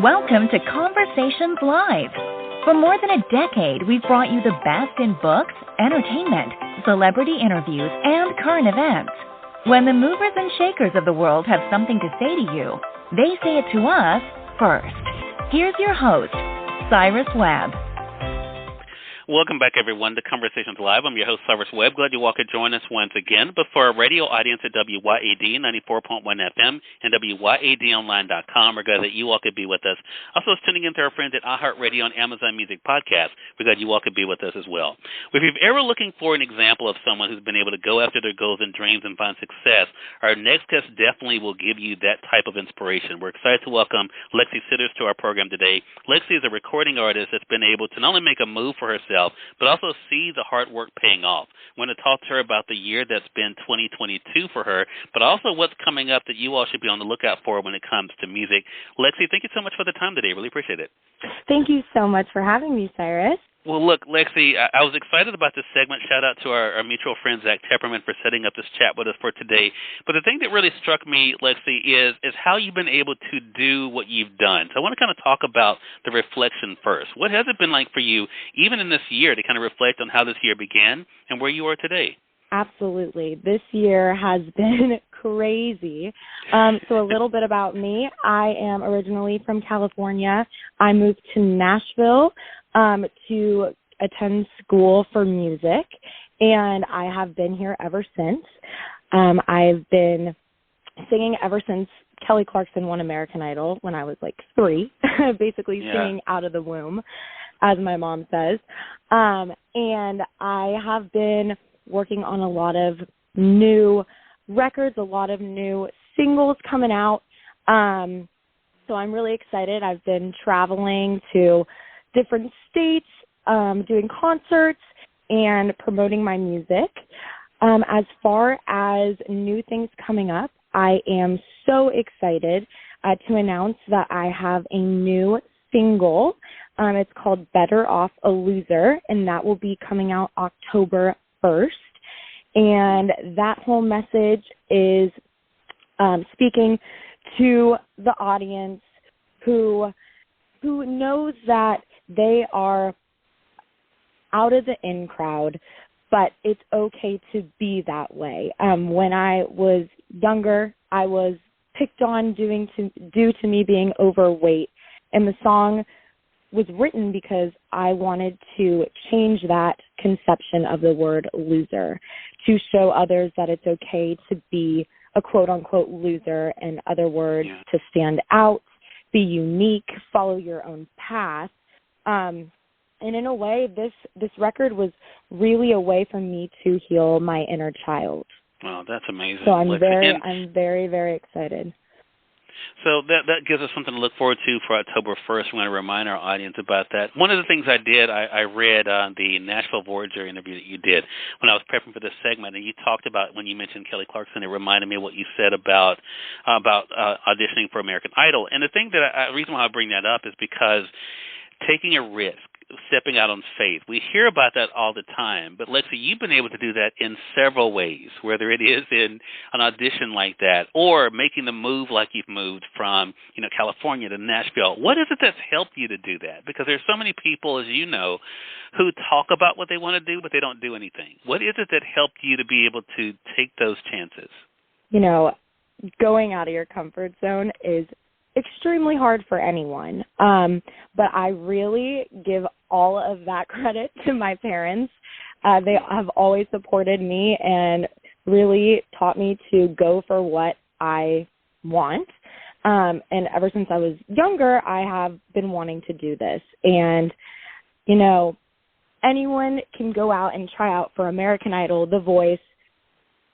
Welcome to Conversations Live. For more than a decade, we've brought you the best in books, entertainment, celebrity interviews, and current events. When the movers and shakers of the world have something to say to you, they say it to us first. Here's your host, Cyrus Webb. Welcome back, everyone, to Conversations Live. I'm your host, Cyrus Webb. Glad you all could join us once again. But for our radio audience at WYAD 94.1 FM and WYADonline.com, we're glad that you all could be with us. Also, tuning in to our friends at iHeartRadio and Amazon Music Podcast, we're glad you all could be with us as well. If you're ever looking for an example of someone who's been able to go after their goals and dreams and find success, our next guest definitely will give you that type of inspiration. We're excited to welcome Lexi Sidders to our program today. Lexi is a recording artist that's been able to not only make a move for herself, but also see the hard work paying off. I want to talk to her about the year that's been 2022 for her, but also what's coming up that you all should be on the lookout for when it comes to music. Lexi, thank you so much for the time today. Really appreciate it. Thank you so much for having me, Cyrus. Well, look, Lexi, I was excited about this segment. Shout out to our mutual friend, Zach Tepperman, for setting up this chat with us for today. But the thing that really struck me, Lexi, is how you've been able to do what you've done. So I want to kind of talk about the reflection first. What has it been like for you, even in this year, to kind of reflect on how this year began and where you are today? Absolutely. This year has been crazy. So a little bit about me. I am originally from California. I moved to Nashville to attend school for music, and I have been here ever since. I've been singing ever since Kelly Clarkson won American Idol when I was like 3, basically singing out of the womb, as my mom says. And I have been working on a lot of new records, a lot of new singles coming out. So I'm really excited. I've been traveling to different states, doing concerts and promoting my music. As far as new things coming up, I am so excited to announce that I have a new single. It's called Better Off a Loser, and that will be coming out October 1st. And that whole message is speaking to the audience who knows that they are out of the in crowd, but it's okay to be that way. When I was younger, I was picked on due to me being overweight, and the song was written because I wanted to change that conception of the word loser, to show others that it's okay to be a quote-unquote loser, in other words, to stand out, be unique, follow your own path. And in a way, this record was really a way for me to heal my inner child. Wow, that's amazing. So I'm very, very excited. So that gives us something to look forward to for October 1st. We want to remind our audience about that. One of the things I did, I read the Nashville Voyager interview that you did when I was prepping for this segment, and you talked about, when you mentioned Kelly Clarkson, it reminded me of what you said about auditioning for American Idol. And the thing the reason why I bring that up is because taking a risk, stepping out on faith. We hear about that all the time, but Lexi, you've been able to do that in several ways, whether it is in an audition like that or making the move like you've moved from, California to Nashville. What is it that's helped you to do that? Because there's so many people, as you know, who talk about what they want to do, but they don't do anything. What is it that helped you to be able to take those chances? Going out of your comfort zone is extremely hard for anyone. But I really give all of that credit to my parents. They have always supported me and really taught me to go for what I want. And ever since I was younger, I have been wanting to do this. And, anyone can go out and try out for American Idol, The Voice,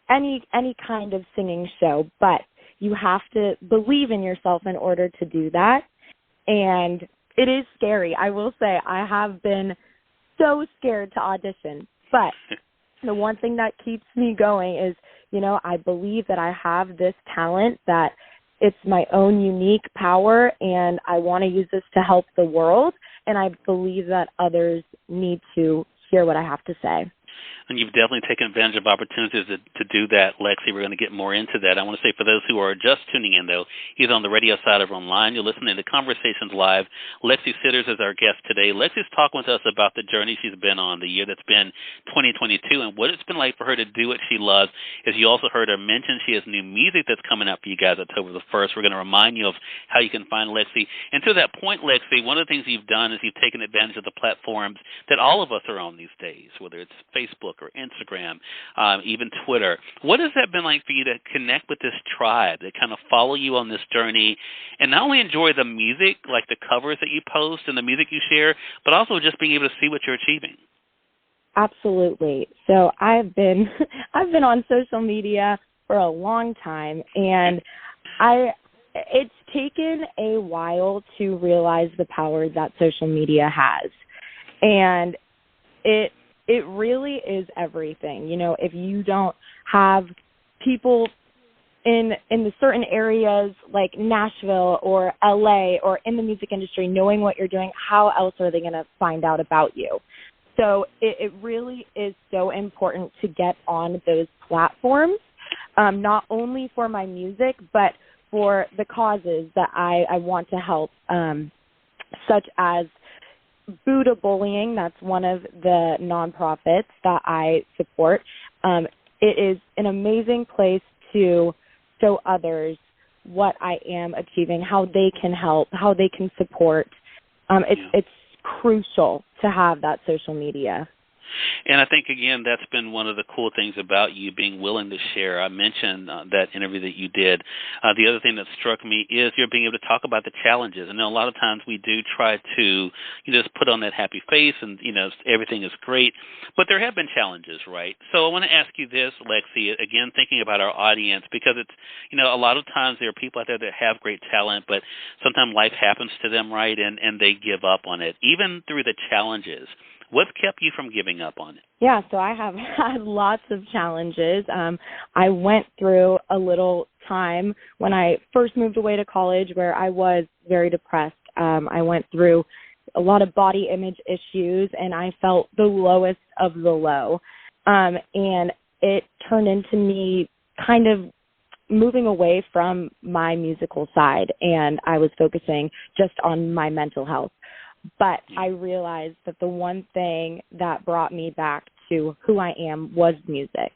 any kind of singing show, but you have to believe in yourself in order to do that. And it is scary. I will say I have been so scared to audition. But the one thing that keeps me going is, I believe that I have this talent, that it's my own unique power, and I want to use this to help the world. And I believe that others need to hear what I have to say. And you've definitely taken advantage of opportunities to do that, Lexi. We're going to get more into that. I want to say for those who are just tuning in, though, either on the radio side or online, you're listening to Conversations Live. Lexi Sidders is our guest today. Lexi's talking with us about the journey she's been on, the year that's been 2022, and what it's been like for her to do what she loves. As you also heard her mention, she has new music that's coming up for you guys October the 1st. We're going to remind you of how you can find Lexi. And to that point, Lexi, one of the things you've done is you've taken advantage of the platforms that all of us are on these days, whether it's Facebook or Instagram, even Twitter. What has that been like for you to connect with this tribe that kind of follow you on this journey and not only enjoy the music, like the covers that you post and the music you share, but also just being able to see what you're achieving? Absolutely. So I've been on social media for a long time, and it's taken a while to realize the power that social media has. And it really is everything. You know, if you don't have people in the certain areas like Nashville or LA or in the music industry knowing what you're doing, how else are they going to find out about you? So it really is so important to get on those platforms, not only for my music, but for the causes that I want to help, such as Buddha Bullying. That's one of the nonprofits that I support. It is an amazing place to show others what I am achieving, how they can help, how they can support. It's crucial to have that social media. And I think, again, that's been one of the cool things about you being willing to share. I mentioned that interview that you did. The other thing that struck me is you're being able to talk about the challenges. I know a lot of times we do try to just put on that happy face and, everything is great. But there have been challenges, right? So I want to ask you this, Lexi, again, thinking about our audience, because it's, a lot of times there are people out there that have great talent, but sometimes life happens to them, right, and they give up on it. Even through the challenges, what's kept you from giving up on it? Yeah, so I have had lots of challenges. I went through a little time when I first moved away to college where I was very depressed. I went through a lot of body image issues, and I felt the lowest of the low. And it turned into me kind of moving away from my musical side, and I was focusing just on my mental health. But I realized that the one thing that brought me back to who I am was music,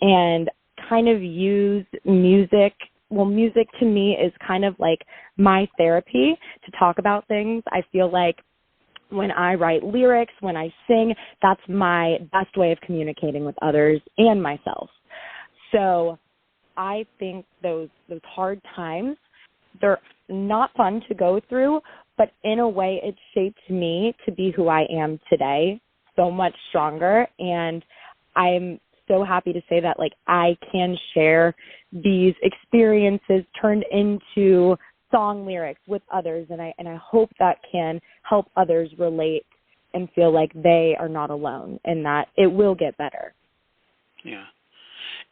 and kind of use music. Well, music to me is kind of like my therapy to talk about things. I feel like when I write lyrics, when I sing, that's my best way of communicating with others and myself. So I think those hard times, they're not fun to go through, but in a way it shaped me to be who I am today, so much stronger. And I'm so happy to say that, I can share these experiences turned into song lyrics with others, and I hope that can help others relate and feel like they are not alone and that it will get better. Yeah.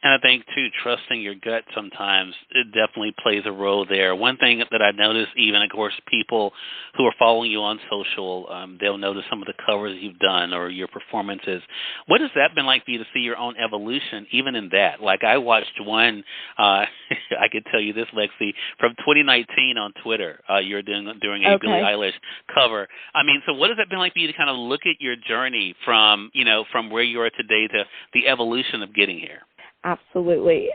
And I think, too, trusting your gut sometimes, it definitely plays a role there. One thing that I noticed, even, of course, people who are following you on social, they'll notice some of the covers you've done or your performances. What has that been like for you to see your own evolution, even in that? Like, I watched one, I could tell you this, Lexi, from 2019 on Twitter. You're doing a Billie Eilish cover. I mean, so what has that been like for you to kind of look at your journey from where you are today to the evolution of getting here? Absolutely.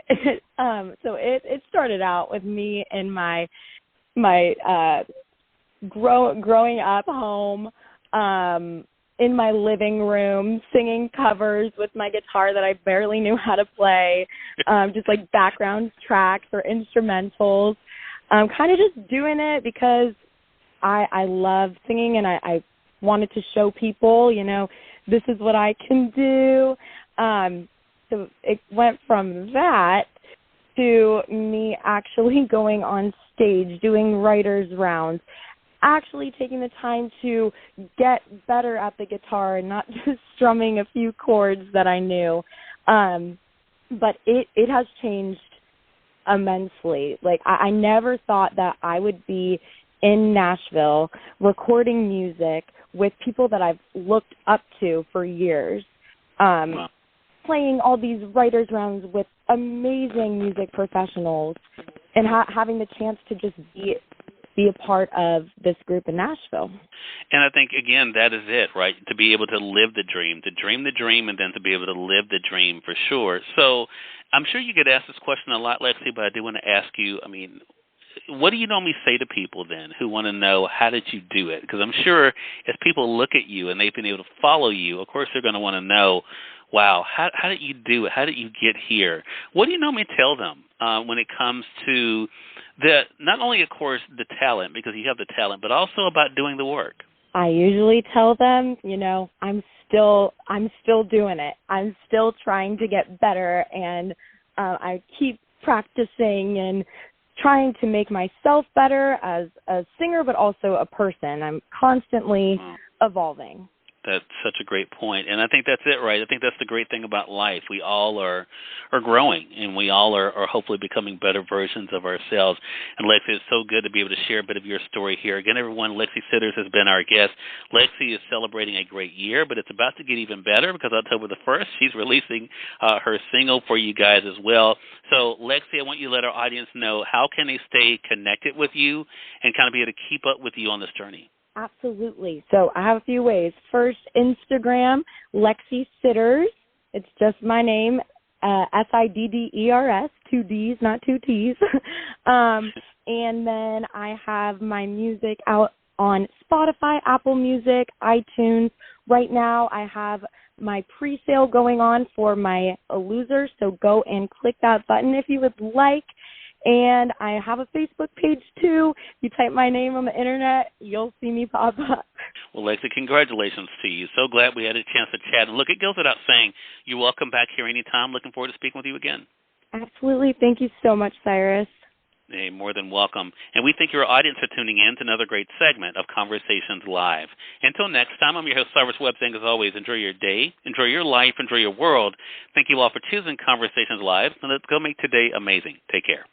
So it started out with me in my growing up home, in my living room, singing covers with my guitar that I barely knew how to play, just like background tracks or instrumentals, kind of just doing it because I love singing and I wanted to show people, this is what I can do. So it went from that to me actually going on stage, doing writer's rounds, actually taking the time to get better at the guitar and not just strumming a few chords that I knew. But it has changed immensely. I never thought that I would be in Nashville recording music with people that I've looked up to for years. Wow. playing all these writers' rounds with amazing music professionals, and having the chance to just be a part of this group in Nashville. And I think, again, that is it, right? To be able to live the dream, and then to be able to live the dream for sure. So I'm sure you get asked this question a lot, Lexi, but I do want to ask you, I mean, what do you normally say to people then who want to know how did you do it? Because I'm sure as people look at you and they've been able to follow you, of course they're going to want to know, wow, how did you do it? How did you get here? What do you normally tell them when it comes to not only, of course, the talent, because you have the talent, but also about doing the work? I usually tell them, I'm still doing it. I'm still trying to get better, and I keep practicing and trying to make myself better as a singer, but also a person. I'm constantly evolving. That's such a great point. And I think that's it, right? I think that's the great thing about life. We all are growing, and we all are hopefully becoming better versions of ourselves. And Lexi, it's so good to be able to share a bit of your story here. Again, everyone, Lexi Sidders has been our guest. Lexi is celebrating a great year, but it's about to get even better because October the 1st, she's releasing her single for you guys as well. So, Lexi, I want you to let our audience know, how can they stay connected with you and kind of be able to keep up with you on this journey? Absolutely. So I have a few ways. First, Instagram, Lexi Sidders. It's just my name, Sidders, 2 Ds, not 2 Ts. And then I have my music out on Spotify, Apple Music, iTunes. Right now I have my pre-sale going on for my Loser, so go and click that button if you would like. And I have a Facebook page, too. You type my name on the Internet, you'll see me pop up. Well, Lexi, congratulations to you. So glad we had a chance to chat. And look, it goes without saying, you're welcome back here anytime. Looking forward to speaking with you again. Absolutely. Thank you so much, Cyrus. Hey, more than welcome. And we thank your audience for tuning in to another great segment of Conversations Live. Until next time, I'm your host, Cyrus Webb, saying as always, enjoy your day, enjoy your life, enjoy your world. Thank you all for choosing Conversations Live, and let's go make today amazing. Take care.